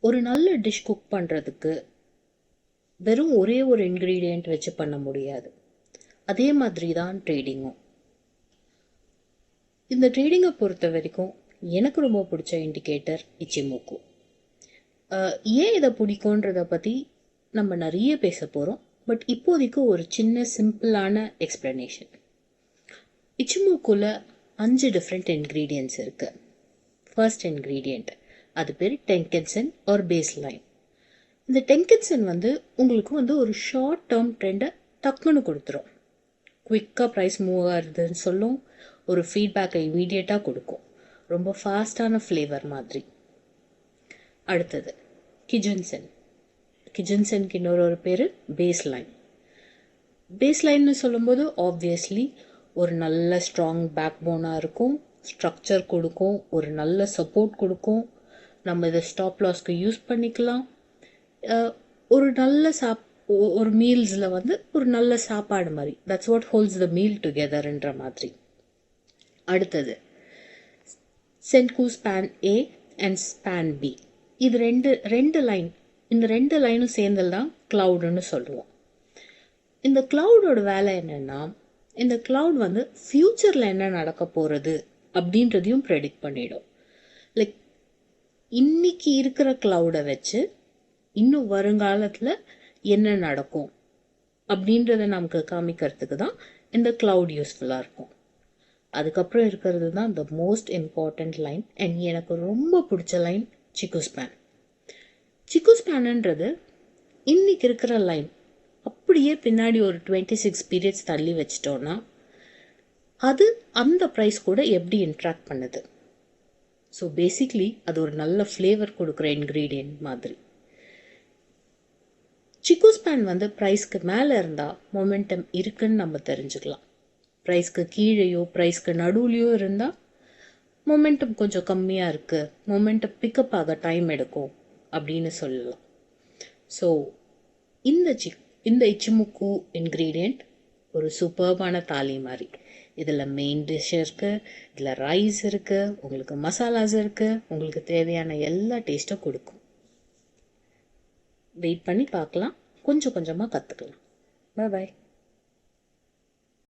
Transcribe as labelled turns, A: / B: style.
A: ஒரு நல்ல dish cook பண்ணுறதுக்கு வெறும் ஒரே ஒரு இன்க்ரீடியண்ட் வச்சு பண்ண முடியாது. அதே மாதிரி தான் ட்ரேடிங்கும். இந்த ட்ரேடிங்கை பொறுத்த வரைக்கும் எனக்கு ரொம்ப பிடிச்ச இண்டிகேட்டர் இச்சிமோக்கு. ஏன் இதை பிடிக்குன்றதை பற்றி நம்ம நிறைய பேச போகிறோம். பட் இப்போதைக்கு ஒரு சின்ன சிம்பிளான எக்ஸ்பிளனேஷன். இச்சிமோக்குல 5 டிஃப்ரெண்ட் இன்க்ரீடியன்ட்ஸ் இருக்குது. ஃபர்ஸ்ட் இன்க்ரீடியண்ட், அது பேர் டென்கென்சன் ஆர் பேஸ் லைன். இந்த டென்கென்சன் உங்களுக்கு ஒரு ஷார்ட் டேர்ம் ட்ரெண்டை டக்குன்னு கொடுத்துரும். குவிக்காக ப்ரைஸ் மூவ் ஆகுதுன்னு சொல்லும், ஒரு ஃபீட்பேக்கை இமீடியட்டாக கொடுக்கும். ரொம்ப ஃபாஸ்டான ஃப்ளேவர் மாதிரி. அடுத்தது கிஜன்சன். கிஜன்சனுக்கு இன்னொரு பேர் பேஸ் லைன். பேஸ் லைன்னு சொல்லும்போது ஆப்வியஸ்லி ஒரு நல்ல ஸ்ட்ராங் பேக் போனாக இருக்கும், ஸ்ட்ரக்சர் கொடுக்கும், ஒரு நல்ல சப்போர்ட் கொடுக்கும். நம்ம இதை ஸ்டாப் லாஸ்க்கு யூஸ் பண்ணிக்கலாம். ஒரு நல்ல ஒரு மீல்ஸில் ஒரு நல்ல சாப்பாடு மாதிரி, that's what holds the meal டுகெதர்ன்ற மாதிரி. அடுத்தது சென்கு span A and span B. இது ரெண்டு லைன். இந்த 2 லைனும் சேர்ந்தது தான் க்ளவுடுன்னு சொல்லுவோம். இந்த க்ளவுடோட வேலை என்னென்னா, இந்த க்ளவுட் ஃப்யூச்சரில் என்ன நடக்க போகிறது அப்படின்றதையும் ப்ரெடிக்ட் பண்ணிடும். லைக் இன்னைக்கு இருக்கிற க்ளவுடை வச்சு இன்னும் வருங்காலத்தில் என்ன நடக்கும் அப்படின்றத நமக்கு காமிக்கிறதுக்கு தான் இந்த க்ளவுட் யூஸ்ஃபுல்லாக இருக்கும். அதுக்கப்புறம் இருக்கிறது தான் the most important line, and எனக்கு ரொம்ப பிடிச்ச லைன் சிக்கு ஸ்பேன். சிக்கு ஸ்பேனுன்றது இன்னைக்கு இருக்கிற லைன் அப்படியே பின்னாடி ஒரு 26 பீரியட்ஸ் தள்ளி வச்சிட்டோன்னா அது அந்த ப்ரைஸ் கூட எப்படி இன்ட்ராக்ட் பண்ணுது. ஸோ பேசிக்லி அது ஒரு நல்ல ஃப்ளேவர் கொடுக்குற இன்க்ரீடியன்ட் மாதிரி. சிக்கு ஸ்பேன் ப்ரைஸ்க்கு மேலே இருந்தால் மொமெண்டம் இருக்குன்னு நம்ம தெரிஞ்சுக்கலாம். ப்ரைஸ்க்கு கீழேயோ ப்ரைஸ்க்கு நடுவுலையோ இருந்தால் மொமெண்டம் கொஞ்சம் கம்மியாக இருக்குது, மொமெண்டம் பிக்கப் ஆக டைம் எடுக்கும் அப்படின்னு சொல்லலாம். ஸோ இந்த இச்சிமுக்கு இன்க்ரீடியண்ட் ஒரு சூப்பர்பான தாலி மாதிரி. இதில் மெயின் டிஷ் இருக்குது, இதில் ரைஸ் இருக்குது, உங்களுக்கு மசாலாஸ் இருக்குது, உங்களுக்கு தேவையான எல்லா டேஸ்ட்டும் கொடுக்கும். வெயிட் பண்ணி பார்க்கலாம், கொஞ்சம் கொஞ்சமாக கற்றுக்கலாம். பாய்.